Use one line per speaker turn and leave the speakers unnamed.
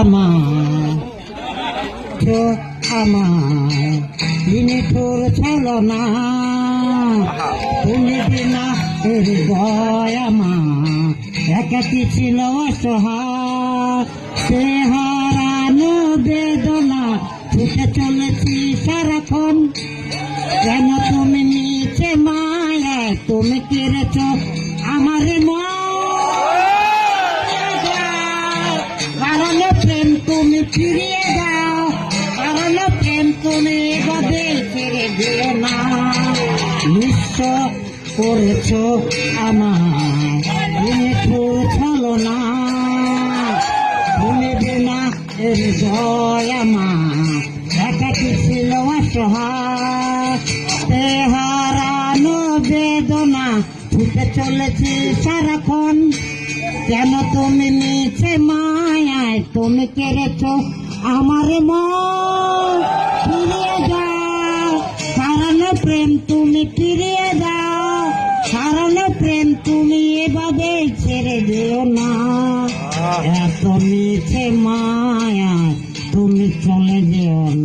আমায় আমায় নিঠুর ছলো না তুমি বিনা হৃদয় আমার একাকি ছিল অসহায় সে হারানো বেদনা ছুটে চলেছি সারাক্ষণ কেন তুমি নিচে মায়ায় তুমি কেড়েছ আমার কারণ প্রেম তুমি ফিরিয়ে দাও কারণ প্রেম তুমি এভাবে ছেড়ে দিও না নিঃস্ব করেছ আমায় নিঠুর ছলো না তুমি বিনা হৃদয় আমার একাকি ছিল অসহায় হারানো বেদনা ছুটে চলেছি সারাক্ষণ কেন তুমি নিচে মায়ায় তুমি কেড়েছ আমার মন ফিরিয়ে দাও কারণ প্রেম তুমি ফিরিয়ে দাও কারণ প্রেম তুমি এভাবে ছেড়ে দিও না এত নিচে মায়ায় তুমি চলে যেও না।